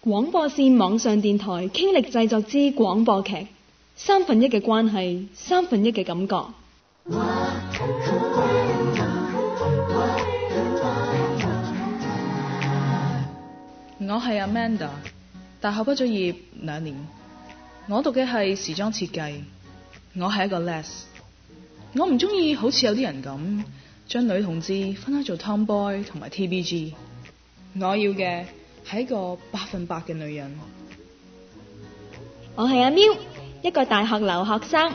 廣播線網上電台傾力製作之廣播劇，三分一嘅關係，三分一嘅感覺。我係 Amanda， 大學畢咗業2年，我讀嘅係時裝設計。我係一個 les， 我唔中意好似有啲人咁將女同志分開做 Tomboy 同埋 TBG。我要嘅係一個100%嘅女人。我係阿喵，一個大學留學生。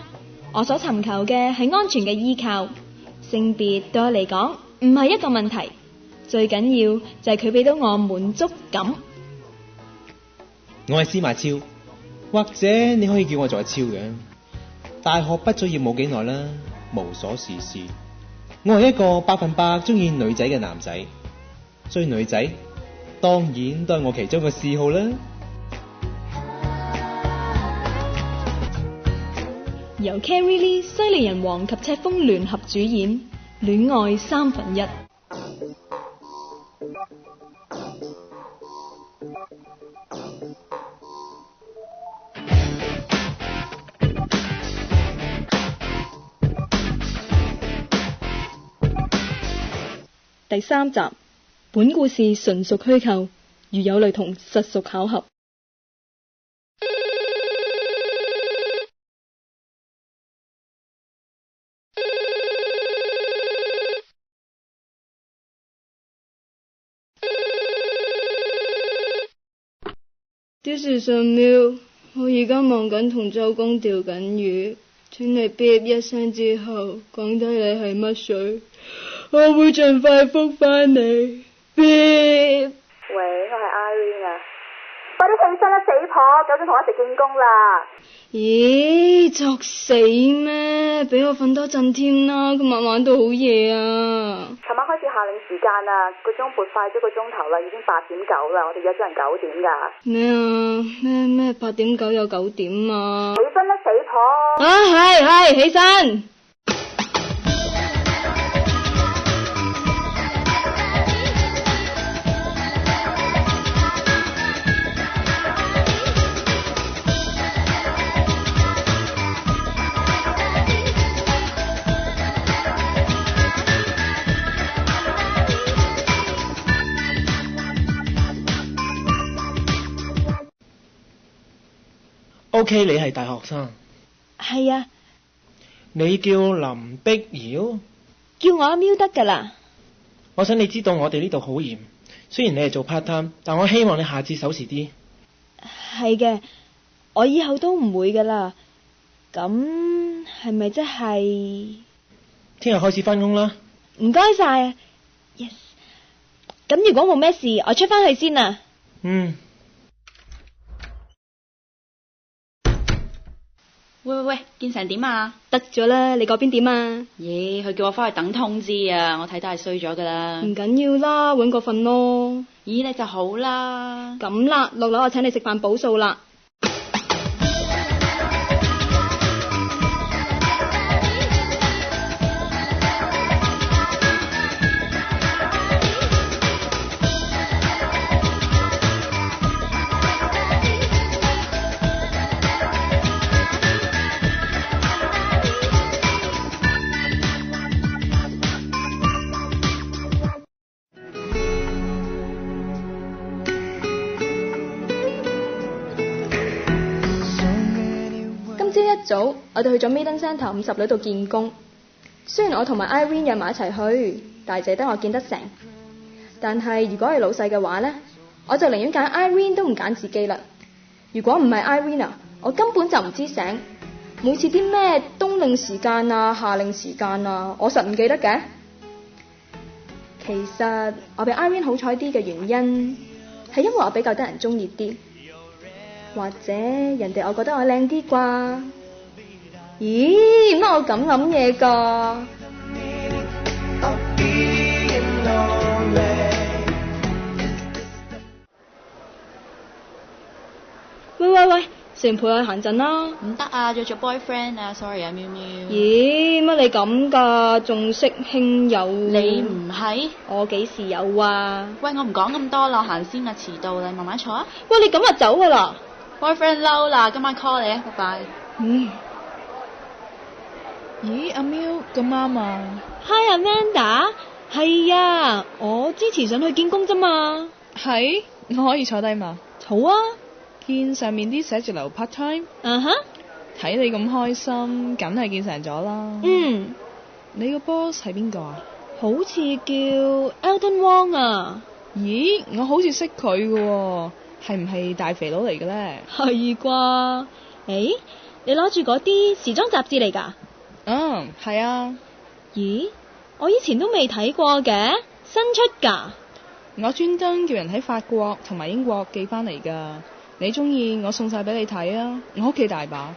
我所尋求嘅係安全嘅依靠，性別對我嚟講唔係一個問題，最緊要就係佢俾到我滿足感。我係司馬超，或者你可以叫我做阿超嘅。大學畢咗業冇幾耐啦，無所事事。我係一個100%中意女仔嘅男仔，追女仔當然都係我其中嘅嗜好啦。由 Carrie Lee、犀利人王及赤峰聯合主演，《戀愛三分一》。第3集，本故事純屬虛構，如有雷同，實屬巧合。This is a mill， 我而家忙緊同周公釣緊魚，請你嗶一聲之後講低你係乜水，我會盡快覆返你。嗶。喂，我係 Irene 啊，快啲起身啦，死婆，9點同我一齊見工啦。咦，作死咩？俾我瞓多陣添啦，今晚玩到好夜啊。琴晚開始夏令時間啊，個鐘撥快咗個鐘頭啦，已經8點9啦，我哋約咗人9點㗎。咩啊？咩8點9有9點啊？起身啦，死婆！啊，係，起身。OK， 你係大學生。係啊，你叫林碧瑤，叫我阿喵得㗎啦。我想你知道我哋呢度好嚴，雖然你係做 part time， 但我希望你下次守時啲。係嘅，我以後都唔會㗎啦。咁係咪即係聽日開始返工啦？唔該晒。Yes。咁如果冇咩事，我出返去先啦。喂，見成點啊？得咗啦，你嗰邊點啊？佢叫我翻去等通知啊，我睇都係衰咗噶啦。唔緊要啦，搵個瞓咯。咦，你就好啦。咁啦，落樓我請你食飯補數啦。早，我哋去咗 Maiden Centre 50里度見工。雖然我同埋 Irene 約埋一齊去，但係淨係得我見得成。但係如果係老細嘅話呢，我就寧願揀 Irene 都唔揀自己啦。如果唔係 Irene 啊，我根本就唔知醒。每次啲咩冬令時間啊、夏令時間啊，我實唔記得嘅。其實我比 Irene 好彩啲嘅原因，係因為我比較得人中意啲，或者人哋我覺得我靚啲啩。咦，乜我咁諗嘢㗎？喂，食完陪我去行陣啦。唔得啊，約咗 boyfriend 啊，sorry 啊，喵喵。咦，乜你咁㗎？仲識輕友？你唔係？我幾時有啊？喂，我唔講咁多啦，行先啦，遲到啦，慢慢坐啊。喂，你咁就走㗎啦？ boyfriend 嬲啦，今晚 call 你啊，拜拜。咦，阿喵咁啱啊！ Hi Amanda， 係啊，我之前想去見工啫嘛。係，我可以坐低嘛？好啊。見上面啲寫字樓 part time， 睇你咁開心，梗係見成咗啦。嗯，你個 boss 係邊個啊？好似叫 Elton Wong 啊。咦，我好似識佢嘅喎，係唔係大肥佬嚟嘅咧？係啩？誒，你攞住嗰啲時裝雜誌嚟㗎？嗯，係啊。咦，我以前都未睇過嘅，新出㗎？我專登叫人喺法國同埋英國寄翻嚟㗎。你中意我送晒俾你睇啊！我屋企大把。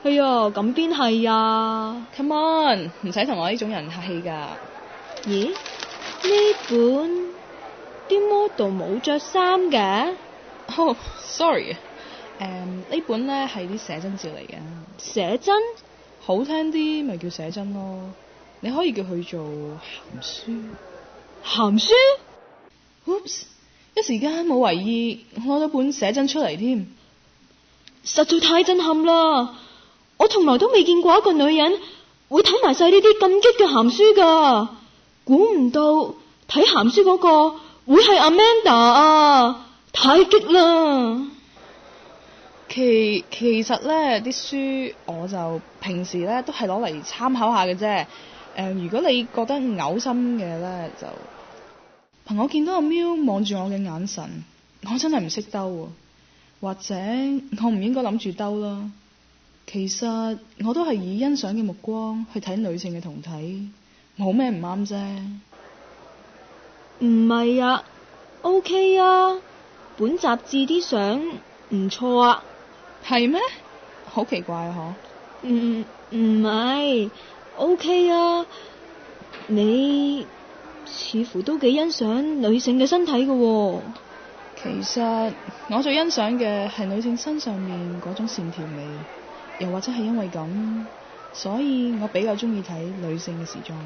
哎呀，咁邊係啊 ？Come on， 唔使同我呢種人客氣㗎。咦？呢本啲 model 冇着衫嘅？哦，sorry。呢本咧係啲寫真照嚟嘅。寫真？好聽啲咪叫寫真咯。你可以叫佢做鹹書。鹹書 ？Oops！ 一時間冇為意，攞咗本寫真出嚟添，實在太震撼啦！我從來都未見過一個女人會睇埋晒呢啲咁激嘅鹹書㗎，估唔到睇鹹書嗰個會係 Amanda 啊！太激啦！其實咧啲書我就平時咧都係攞嚟參考下嘅啫。如果你覺得嘔心嘅咧就。我見到阿喵望住我嘅眼神，我真係唔識兜喎，或者我唔應該諗住兜啦。其實我都係以欣賞嘅目光去睇女性嘅胴體，冇咩唔啱啫。唔係啊 ，OK 啊，本雜誌啲相唔錯啊。係咩？好奇怪啊！唔係 OK 啊，你似乎都幾欣賞女性嘅身體嘅喎。其實我最欣賞嘅係女性身上面嗰種線條美，又或者係因為咁，所以我比較中意睇女性嘅時裝。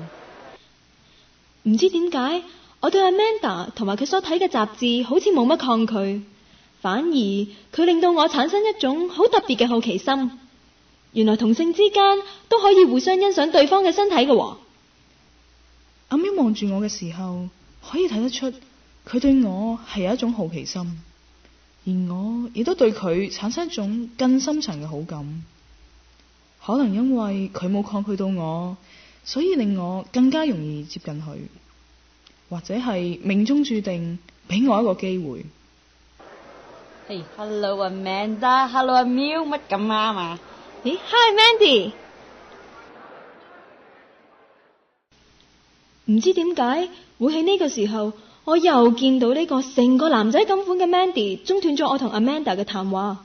唔知點解，我對 Amanda 同埋佢所睇嘅雜誌好似冇乜抗拒，反而佢令到我產生一種好特別嘅好奇心。原來同性之間都可以互相欣賞對方嘅身體嘅喎。阿喵望住我嘅時候，可以睇得出佢對我係有一種好奇心，而我亦都對佢產生一種更深層嘅好感。可能因為佢冇抗拒到我，所以令我更加容易接近佢，或者係命中注定俾我一個機會。Hello Amanda，Hello 阿喵，乜咁啱啊？咦 ，Hi Mandy。唔知點解會喺呢個時候，我又見到呢個成個男仔咁款嘅 Mandy 中斷咗我同 Amanda 嘅談話。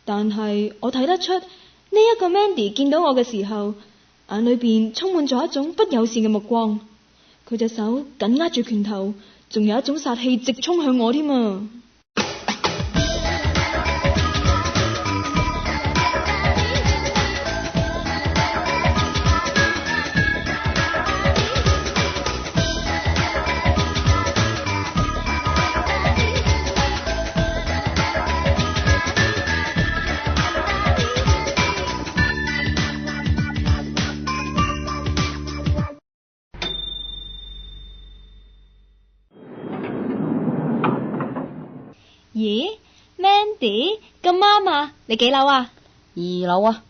但係我睇得出呢一個 Mandy 見到我嘅時候，眼裏邊充滿咗一種不友善嘅目光。佢隻手緊握住拳頭，仲有一種殺氣直衝向我添啊！咦 ，Mandy 咁啱啊！你幾樓啊？2樓啊。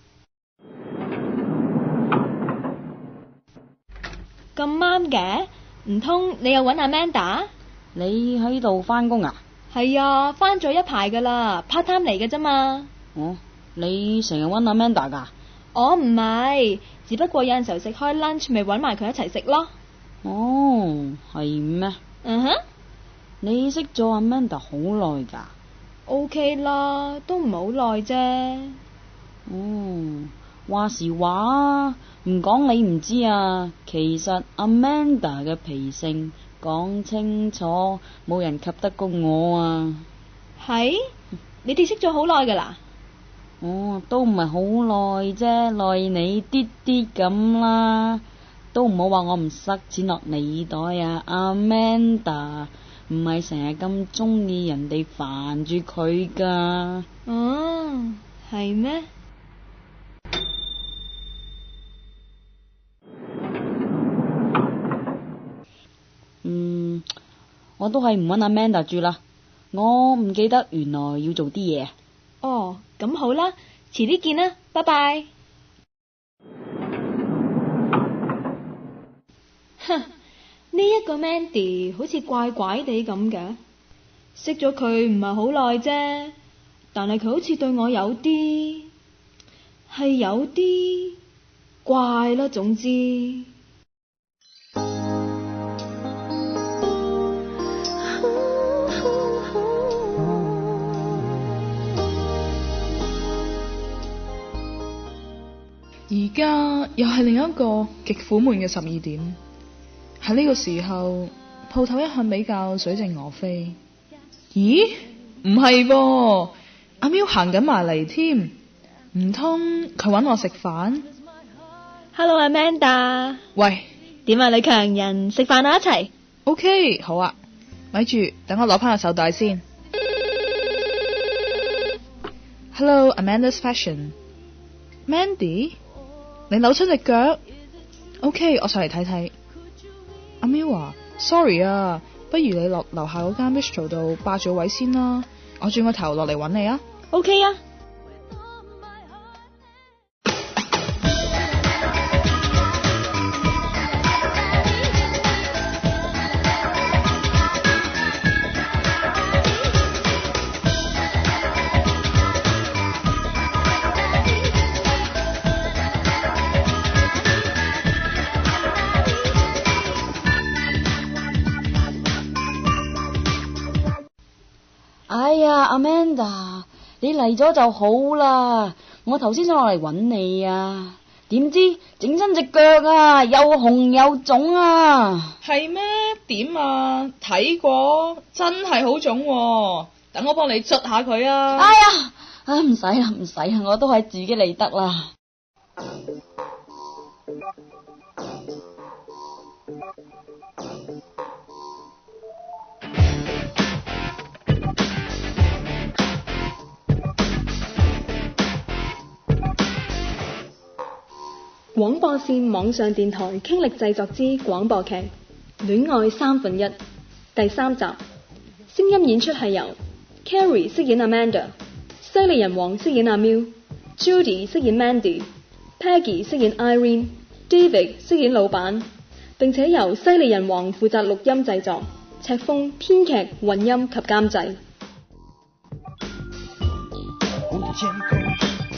咁啱嘅，唔通你又搵 Amanda？ 你喺度返工啊？係啊，返咗一排噶啦 ，part time 嚟嘅啫嘛。哦，你成日搵 Amanda 噶？我唔係，只不過有陣時候食開 lunch 咪搵埋佢一齊食咯。哦，係咩？嗯哼。你識咗 Amanda 好耐㗎？ OK 啦，都唔係好耐啫。哦，話時話，唔講你唔知啊。其實 Amanda 嘅脾性講清楚，冇人及得過我啊。係？你哋識咗好耐㗎啦？哦，都唔係好耐啫，耐你啲啲咁啦，都唔好話我唔塞錢落你袋啊，Amanda 唔係成日咁中意人哋煩住佢噶。哦，係咩？我都係唔搵 Amanda 住啦，我唔記得原來要做啲嘢。哦，咁好啦，遲啲見啦，拜拜。哼，呢一個 Mandy 好似怪怪地咁嘅，識咗佢唔係好耐啫，但係佢好似對我有啲怪啦，總之。而家又係另一個極苦悶嘅12點，喺呢個時候，鋪頭一向比較水靜鵝飛。咦？唔係噃，阿喵行緊埋嚟添，唔通佢搵我食飯 Hello Amanda，喂，點啊女強人，食飯啊一齊。OK， 好啊，咪住，等我攞翻個手袋先。Hello Amanda's Fashion，Mandy。你扭親隻腳 ？OK， 我上嚟睇睇。阿喵啊 ，sorry 啊，不如你落樓下嗰間 bistro 度霸咗位先啦，我轉個頭落嚟揾你啊。OK 啊。哎呀 ，Amanda， 你嚟咗就好啦，我頭先想落嚟揾你啊，點知整親隻腳啊，又紅又腫啊。係咩？點啊？睇過，真係好腫喎，等我幫你捽下佢啊。哎呀，唔使啦，唔使啦，我都係自己嚟得啦。廣播線網上電台傾力製作之廣播劇《戀愛1/3》第3集，聲音演出係由 Carrie 飾演 Amanda， 犀利人王飾演阿喵， Judy 飾演 Mandy， Peggy 飾演 Irene， David 飾演老闆，並且由犀利人王負責錄音製作，赤峰編劇、混音及監製。我的天空